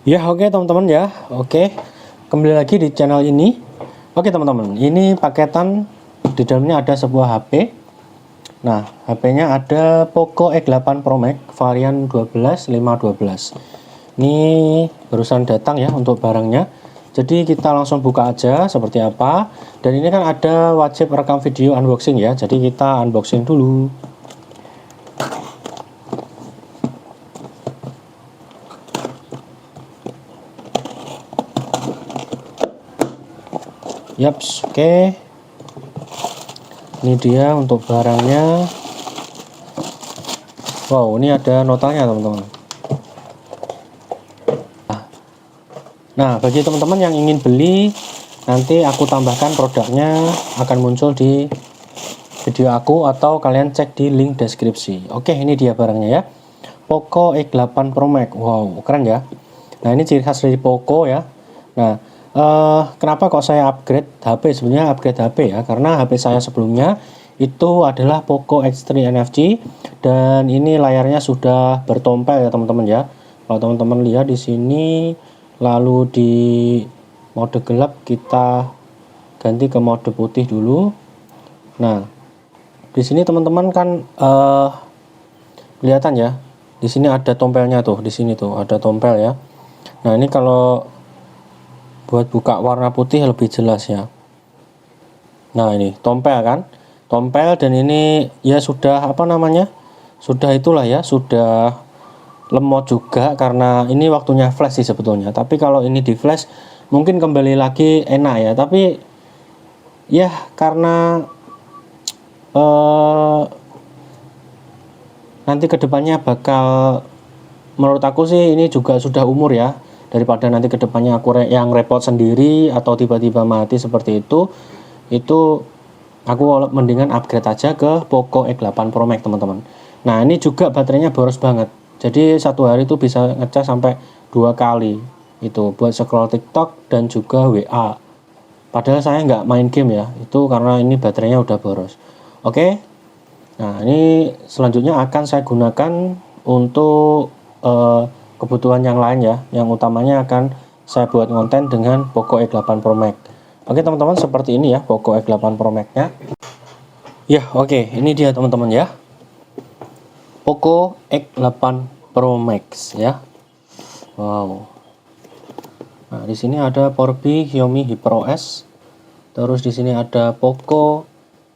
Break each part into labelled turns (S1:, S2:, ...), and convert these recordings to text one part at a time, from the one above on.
S1: Ya, oke teman-teman ya. Oke. Kembali lagi di channel ini. Oke teman-teman, ini paketan di dalamnya ada sebuah HP. Nah, HP-nya ada Poco X8 Pro Max varian 12 512. Ini barusan datang ya untuk barangnya. Jadi kita langsung buka aja seperti apa. Dan ini kan ada wajib rekam video unboxing ya. Jadi kita unboxing dulu. Yaps, oke. Ini dia untuk barangnya. Wow, ini ada notanya teman-teman. Nah, bagi teman-teman yang ingin beli, nanti aku tambahkan produknya akan muncul di video aku atau kalian cek di link deskripsi. Oke, ini dia barangnya ya. Poco X8 Pro Max. Wow, keren ya. Nah, ini ciri khas dari Poco ya. Nah, kenapa kok saya upgrade HP? Sebenarnya upgrade HP ya, karena HP saya sebelumnya itu adalah Poco X3 NFC dan ini layarnya sudah bertompel ya teman-teman ya. Kalau teman-teman lihat di sini, lalu di mode gelap kita ganti ke mode putih dulu. Nah, di sini teman-teman kan kelihatan ya. Di sini ada tompelnya tuh, di sini tuh ada tompel ya. Nah, ini kalau buat buka warna putih lebih jelas ya. Nah, ini tompel kan, tompel, dan ini ya sudah apa namanya, sudah itulah ya, sudah lemot juga karena ini waktunya flash sih sebetulnya. Tapi kalau ini di flash mungkin kembali lagi enak ya, tapi ya karena nanti kedepannya bakal, menurut aku sih ini juga sudah umur ya, daripada nanti kedepannya aku yang repot sendiri atau tiba-tiba mati seperti itu aku mendingan upgrade aja ke Poco X8 Pro Max teman-teman. Nah, ini juga baterainya boros banget, jadi satu hari itu bisa ngecas sampai 2 kali itu buat scroll TikTok dan juga WA. Padahal saya nggak main game ya, itu karena ini baterainya udah boros. Oke, nah ini selanjutnya akan saya gunakan untuk kebutuhan yang lain ya, yang utamanya akan saya buat konten dengan Poco X8 Pro Max. Oke teman-teman, seperti ini ya Poco X8 Pro Max nya ya. Oke, ini dia teman-teman ya, Poco X8 Pro Max ya. Wow. Nah, di sini ada Powerbi Xiaomi HyperOS. Terus di sini ada Poco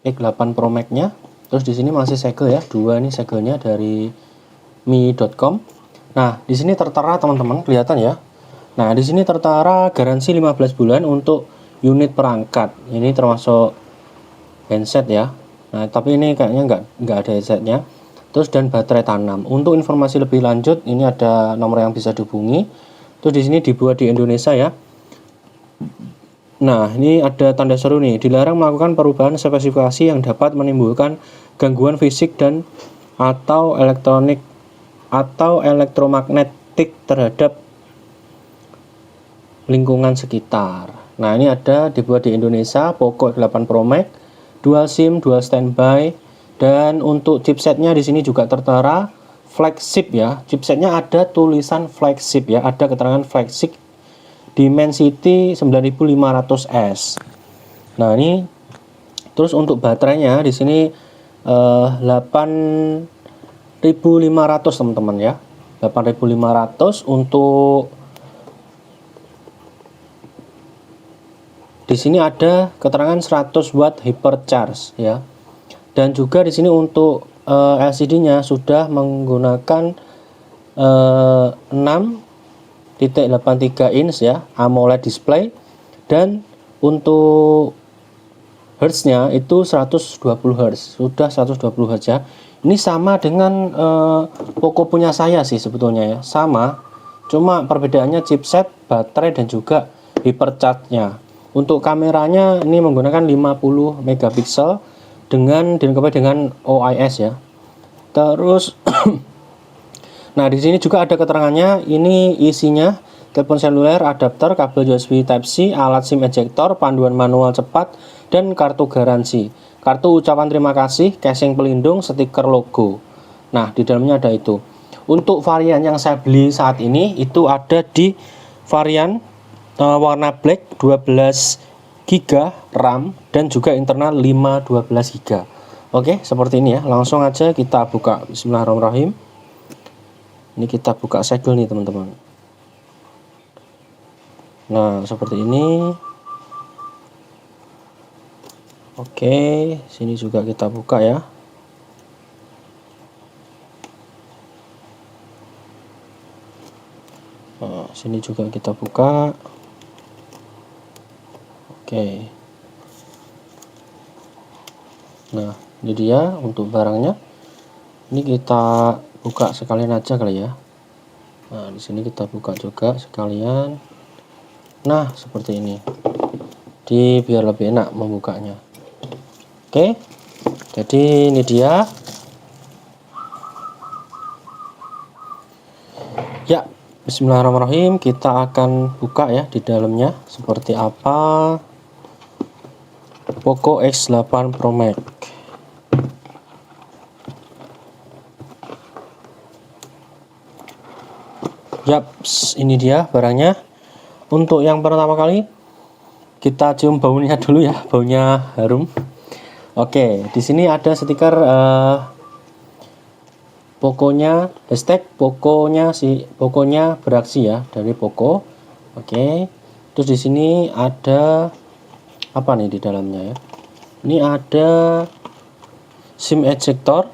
S1: X8 Pro Max nya. Terus di sini masih segel ya, dua nih segelnya dari mi.com. Nah, di sini tertera teman-teman, kelihatan ya. Nah, di sini tertera garansi 15 bulan untuk unit perangkat. Ini termasuk handset ya. Nah, tapi ini kayaknya nggak ada headsetnya. Terus dan baterai tanam. Untuk informasi lebih lanjut, ini ada nomor yang bisa dihubungi. Terus di sini dibuat di Indonesia ya. Nah, ini ada tanda seru nih, dilarang melakukan perubahan spesifikasi yang dapat menimbulkan gangguan fisik dan atau elektromagnetik terhadap lingkungan sekitar. Nah, ini ada dibuat di Indonesia, Poco X8 Pro Max, dual SIM, dual standby, dan untuk chipsetnya di sini juga tertera flagship ya. Chipsetnya ada tulisan flagship ya, ada keterangan flagship Dimensity 9500S. Nah, ini terus untuk baterainya di sini 8500 teman-teman ya. 8500 untuk di sini ada keterangan 100 watt hypercharge ya. Dan juga di sini untuk LCD-nya sudah menggunakan 6.83 inch ya, AMOLED display, dan untuk Hertznya itu 120 Hz, sudah 120 Hz ya. Ini sama dengan Poco punya saya sih sebetulnya ya, sama, cuma perbedaannya chipset, baterai, dan juga hypercharge-nya. Untuk kameranya ini menggunakan 50 megapiksel dengan dilengkapi dengan OIS ya. Terus nah, di sini juga ada keterangannya, ini isinya telepon seluler, adapter, kabel USB Type-C, alat SIM ejector, panduan manual cepat, dan kartu garansi, kartu ucapan terima kasih, casing pelindung, stiker logo. Nah, di dalamnya ada itu. Untuk varian yang saya beli saat ini itu ada di varian warna black 12 GB RAM dan juga internal 512 GB. Oke, seperti ini ya. Langsung aja kita buka. Bismillahirrahmanirrahim. Ini kita buka segel nih teman-teman. Nah, seperti ini. Oke, sini juga kita buka ya. Nah, sini juga kita buka. Oke. Nah, ini dia untuk barangnya. Ini kita buka sekalian aja kali ya. Nah, di sini kita buka juga sekalian. Nah, seperti ini. Biar lebih enak membukanya. Oke. Jadi ini dia. Ya, bismillahirrahmanirrahim. Kita akan buka ya di dalamnya seperti apa Poco X8 Pro Max. Yap, ini dia barangnya. Untuk yang pertama kali kita cium baunya dulu ya, baunya harum. Oke, di sini ada stiker Poconya, hashtag Poconya beraksi ya dari Poco. Oke, terus di sini ada apa nih di dalamnya ya? Ini ada SIM ejector,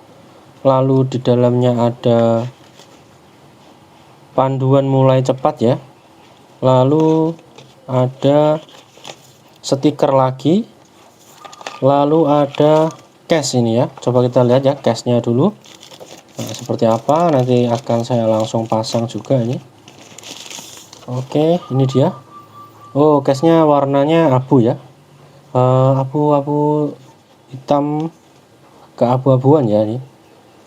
S1: lalu di dalamnya ada panduan mulai cepat ya, lalu ada stiker lagi, lalu ada case ini ya. Coba kita lihat ya case-nya dulu. Nah, seperti apa nanti akan saya langsung pasang juga ini. Oke, ini dia. Oh, case-nya warnanya abu ya, abu-abu hitam keabu-abuan ya ini.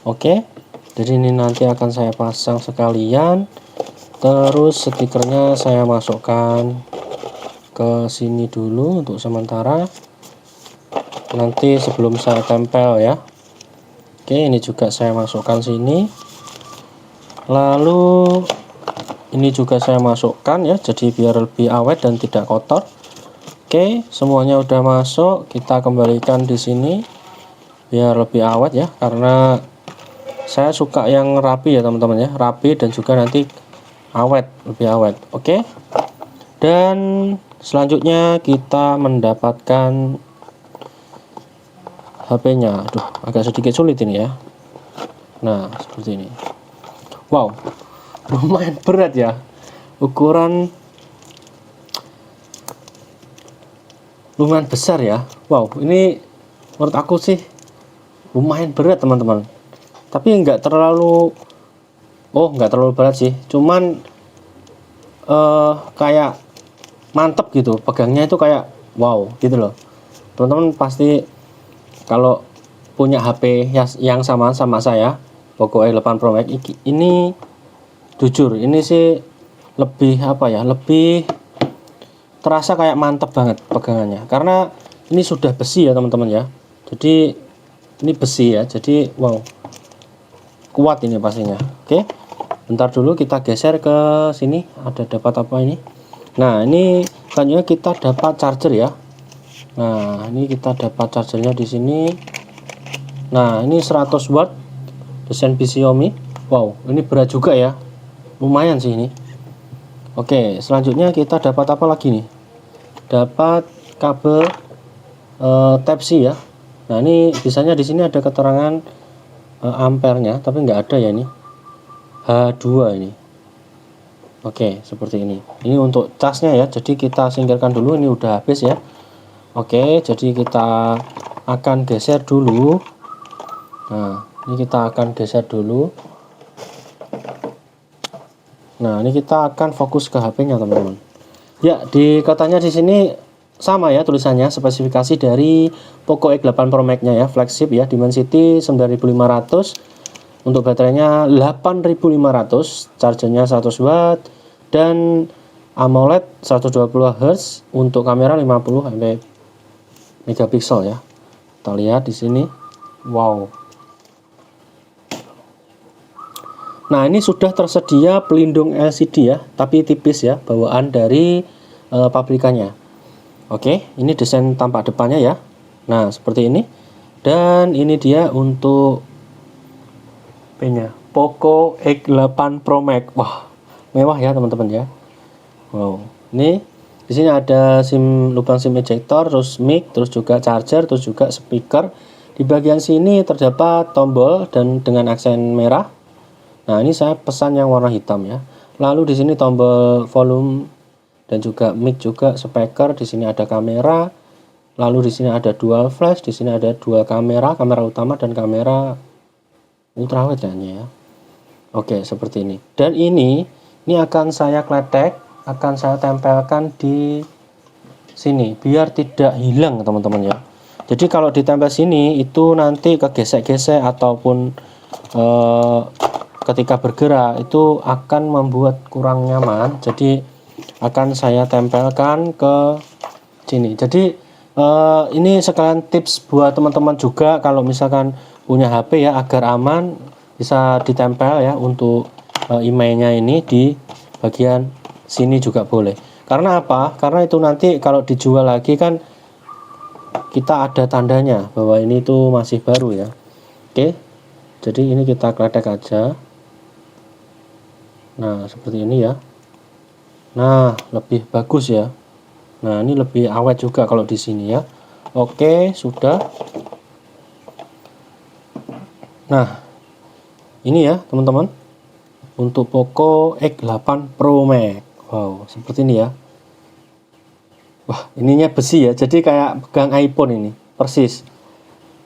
S1: Oke, jadi ini nanti akan saya pasang sekalian. Terus stikernya saya masukkan ke sini dulu untuk sementara. Nanti sebelum saya tempel ya. Oke, ini juga saya masukkan sini. Lalu ini juga saya masukkan ya, jadi biar lebih awet dan tidak kotor. Oke, semuanya udah masuk. Kita kembalikan di sini biar lebih awet ya, karena saya suka yang rapi ya teman-teman ya, rapi dan juga nanti awet, lebih awet. Oke. Dan selanjutnya kita mendapatkan HP-nya. Aduh, agak sedikit sulit ini ya. Nah, seperti ini. Wow, lumayan berat ya. Ukuran lumayan besar ya. Wow, ini menurut aku sih lumayan berat teman-teman. Tapi nggak terlalu berat sih. Cuman kayak mantep gitu. Pegangnya itu kayak wow gitu loh. Teman-teman pasti kalau punya HP yang sama saya, Poco X8 Pro Max ini, jujur ini sih lebih apa ya, lebih terasa kayak mantep banget pegangannya, karena ini sudah besi ya teman-teman ya. Jadi ini besi ya, jadi wow, kuat ini pastinya. Oke, bentar dulu kita geser ke sini. Ada dapat apa ini? Nah, ini selanjutnya kita dapat charger ya. Nah, ini kita dapat chargernya di sini. Nah, ini 100 watt desain Xiaomi. Wow, ini berat juga ya, lumayan sih ini. Oke, selanjutnya kita dapat apa lagi nih? Dapat kabel Type-C ya. Nah, ini biasanya di sini ada keterangan ampernya, tapi nggak ada ya ini. H2 ini. Oke, seperti ini. Ini untuk casnya ya. Jadi kita singkirkan dulu, ini udah habis ya. Oke, jadi kita akan geser dulu. Nah, ini kita akan geser dulu. Nah, ini kita akan fokus ke HP-nya, teman-teman. Ya, di katanya di sini sama ya tulisannya, spesifikasi dari Poco X8 Pro Max-nya ya, flagship ya, Dimensity 9500. Untuk baterainya 8500, chargernya 100 watt dan AMOLED 120 Hz. Untuk kamera 50 megapiksel ya. Kita lihat di sini. Wow. Nah, ini sudah tersedia pelindung LCD ya, tapi tipis ya, bawaan dari pabrikannya. Oke, ini desain tampak depannya ya. Nah, seperti ini. Dan ini dia untuk HP-nya, Poco X8 Pro Max. Wah, mewah ya teman-teman ya. Wow, ini di sini ada lubang SIM ejector, terus mic, terus juga charger, terus juga speaker. Di bagian sini terdapat tombol dan dengan aksen merah. Nah, ini saya pesan yang warna hitam ya. Lalu di sini tombol volume dan juga mic, juga speaker. Di sini ada kamera. Lalu di sini ada dual flash, di sini ada dua kamera, kamera utama dan kamera ultrawide ya. Oke, seperti ini. Dan ini akan saya kletek, akan saya tempelkan di sini biar tidak hilang teman-teman ya. Jadi kalau ditempel sini itu nanti kegesek-gesek ataupun ketika bergerak itu akan membuat kurang nyaman. Jadi akan saya tempelkan ke sini. Jadi ini sekalian tips buat teman-teman juga kalau misalkan punya HP ya, agar aman bisa ditempel ya untuk emailnya ini di bagian sini juga boleh. Karena apa? Karena itu nanti kalau dijual lagi kan kita ada tandanya bahwa ini tuh masih baru ya. Oke. Jadi ini kita kletek aja. Nah, seperti ini ya. Nah, lebih bagus ya. Nah, ini lebih awet juga kalau di sini ya. Oke, sudah. Nah, ini ya, teman-teman. Untuk Poco X8 Pro Max. Wow, seperti ini ya. Wah, ininya besi ya. Jadi kayak pegang iPhone ini, persis.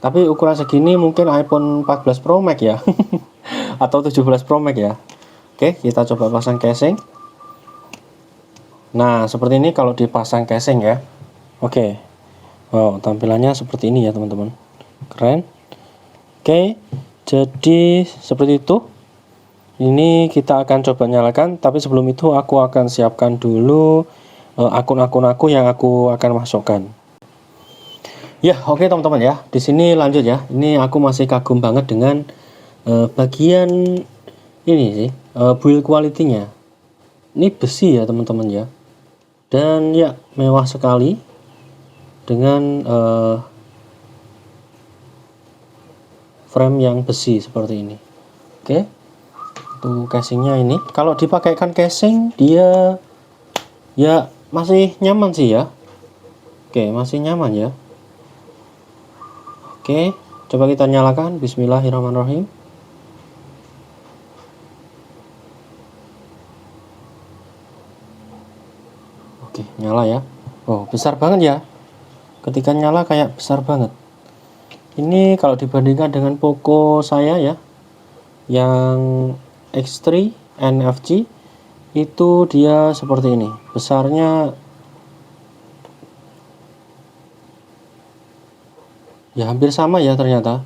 S1: Tapi ukuran segini mungkin iPhone 14 Pro Max ya. Atau 17 Pro Max ya. Oke, kita coba pasang casing. Nah, seperti ini kalau dipasang casing ya. Oke. Wow, tampilannya seperti ini ya, teman-teman. Keren. Oke. Jadi seperti itu. Ini kita akan coba nyalakan, tapi sebelum itu aku akan siapkan dulu akun-akun aku yang aku akan masukkan. Ya, oke teman-teman ya. Di sini lanjut ya. Ini aku masih kagum banget dengan bagian ini sih, build quality-nya. Ini besi ya teman-teman ya. Dan ya mewah sekali dengan frame yang besi seperti ini. Oke. Tuh casingnya ini. Kalau dipakaikan casing dia ya masih nyaman sih ya. Oke, masih nyaman ya. Oke, coba kita nyalakan. Bismillahirrahmanirrahim. Oke, nyala ya. Oh, besar banget ya. Ketika nyala kayak besar banget. Ini kalau dibandingkan dengan Poco saya ya, yang X3 NFC itu dia seperti ini. Besarnya ya hampir sama ya ternyata.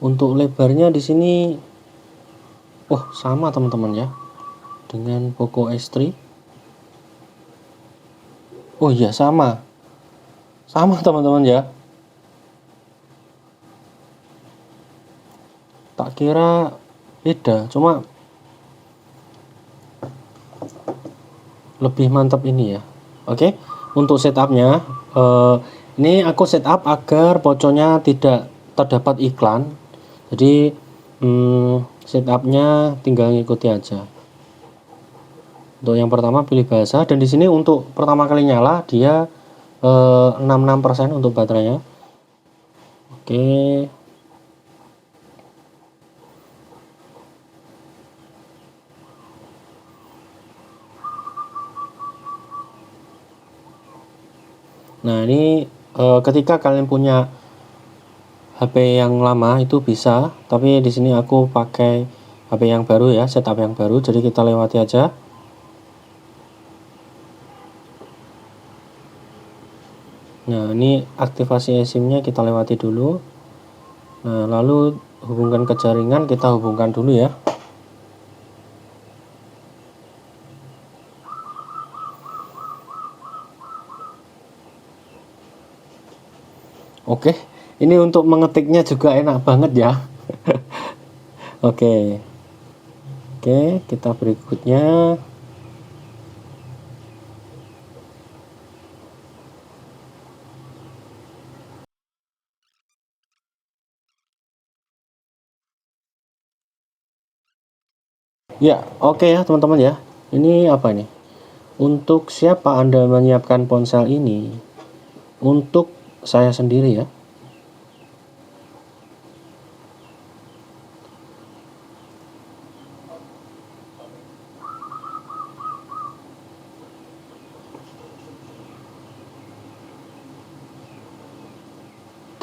S1: Untuk lebarnya di sini sama teman-teman ya dengan Poco X3. Oh iya, sama teman-teman ya. Tak kira beda, cuma lebih mantap ini ya. Oke, untuk setupnya ini aku setup agar pocongnya tidak terdapat iklan. Jadi setupnya tinggal ngikuti aja. Untuk yang pertama pilih bahasa, dan di sini untuk pertama kali nyala dia 66% untuk baterainya. Oke. Nah, ini ketika kalian punya HP yang lama itu bisa, tapi di sini aku pakai HP yang baru ya, setup yang baru, jadi kita lewati aja. Nah, ini aktivasi eSIM-nya kita lewati dulu. Nah, lalu hubungkan ke jaringan, kita hubungkan dulu ya. Oke, ini untuk mengetiknya juga enak banget ya. Oke. Oke, kita berikutnya. Ya, oke ya teman-teman ya. Ini apa nih? Untuk siapa Anda menyiapkan ponsel ini? Untuk saya sendiri ya.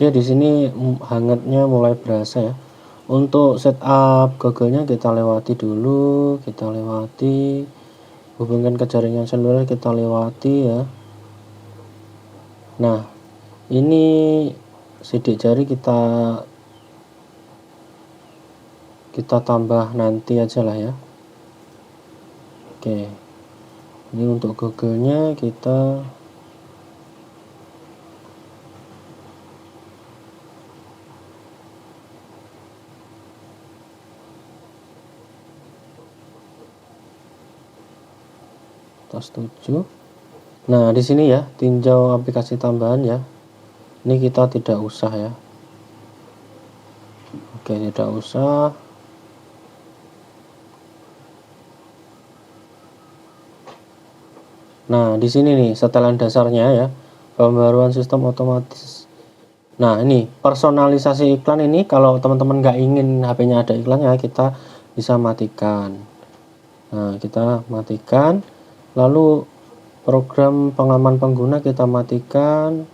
S1: Oke, di sini hangatnya mulai berasa ya. Untuk setup Google-nya kita lewati dulu, kita lewati. Hubungkan ke jaringan seluler kita lewati ya. Nah, ini sidik jari kita tambah nanti aja lah ya. Oke. Ini untuk Google-nya kita setuju. Nah, di sini ya, tinjau aplikasi tambahan ya. Ini kita tidak usah ya. Oke, tidak usah. Nah, di sini nih setelan dasarnya ya. Pembaruan sistem otomatis. Nah, ini personalisasi iklan ini kalau teman-teman nggak ingin HP-nya ada iklannya, kita bisa matikan. Nah, kita matikan. Lalu program pengaman pengguna kita matikan.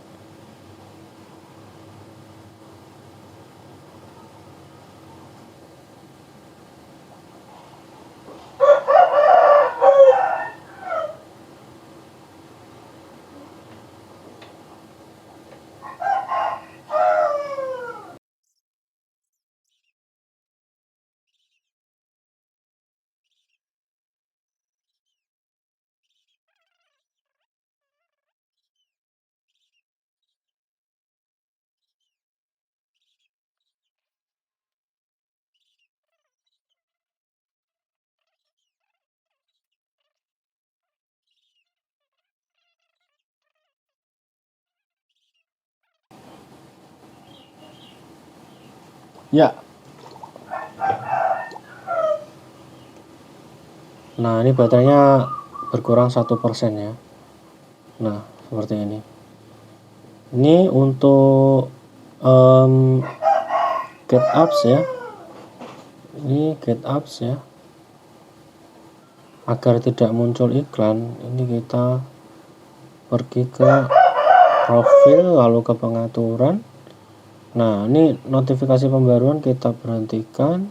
S1: Ya. Nah, ini baterainya berkurang 1% ya. Nah, seperti ini. Ini untuk get apps ya. Ini get apps ya. Agar tidak muncul iklan, ini kita pergi ke profil lalu ke pengaturan. Nah, ini notifikasi pembaruan kita berhentikan.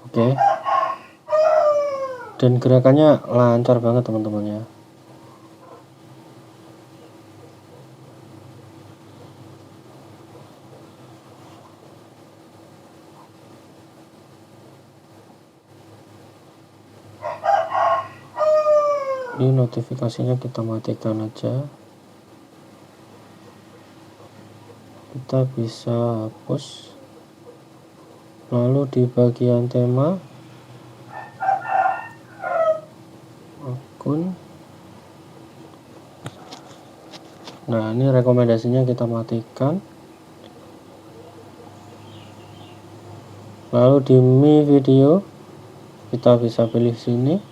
S1: Oke. Dan gerakannya lancar banget teman-teman ya. Ini notifikasinya kita matikan aja. Kita bisa hapus. Lalu di bagian tema akun. Nah, ini rekomendasinya kita matikan. Lalu di Mi Video kita bisa pilih sini.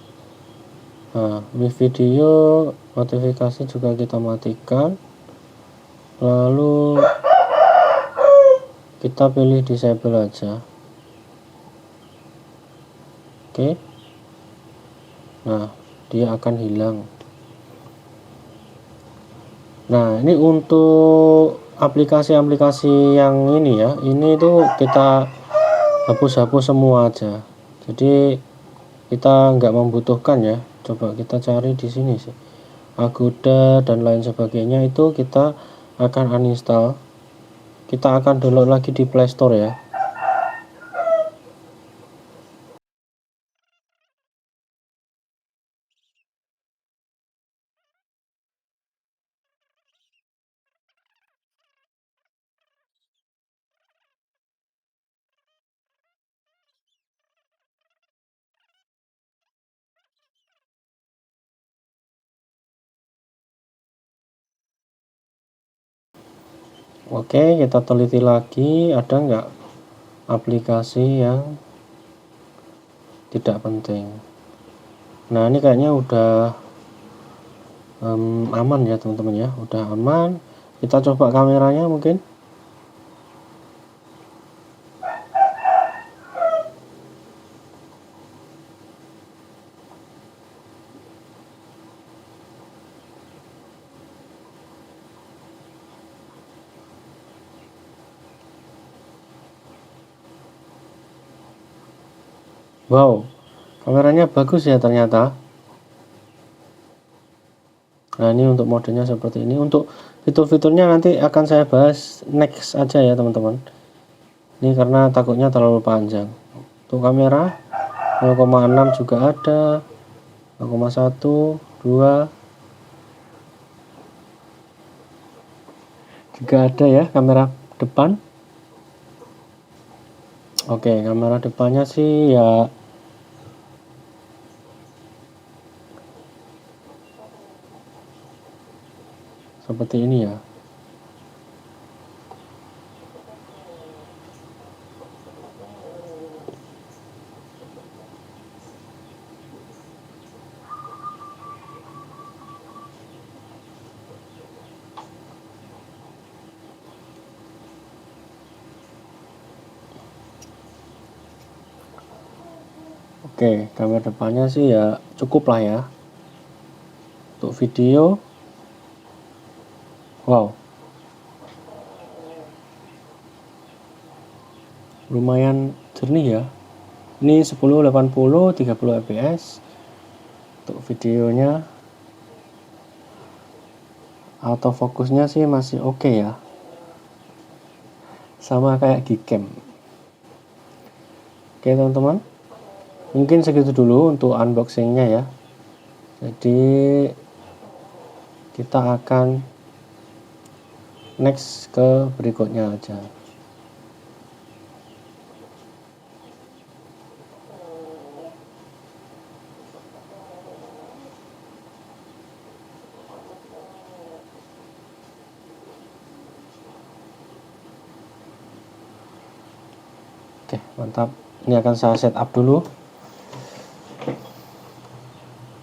S1: Nah, Mi Video notifikasi juga kita matikan. Lalu kita pilih disable aja. Oke. Nah, dia akan hilang. Nah, ini untuk aplikasi-aplikasi yang ini ya, ini tuh kita hapus-hapus semua aja. Jadi kita nggak membutuhkan ya. Coba kita cari di sini sih. Agoda dan lain sebagainya itu kita akan uninstall. Kita akan download lagi di Play Store ya. Oke, kita teliti lagi, ada nggak aplikasi yang tidak penting. Nah, ini kayaknya udah aman ya teman-teman ya, udah aman. Kita coba kameranya mungkin. Wow, kameranya bagus ya ternyata. Nah, ini untuk modenya seperti ini. Untuk fitur-fiturnya nanti akan saya bahas next aja ya teman-teman. Ini karena takutnya terlalu panjang. Untuk kamera 0,6 juga ada, 0,1, 2 juga ada ya kamera depan. Oke, kamera depannya sih ya seperti ini ya. Oke, kamera depannya sih ya cukup lah ya. Untuk video, wow, lumayan jernih ya. Ini 1080 30 fps. Untuk videonya, autofokusnya sih masih oke ya, sama kayak Gcam. Oke teman-teman, mungkin segitu dulu untuk unboxingnya ya. Jadi kita akan next ke berikutnya aja. Oke, mantap. Ini akan saya setup dulu.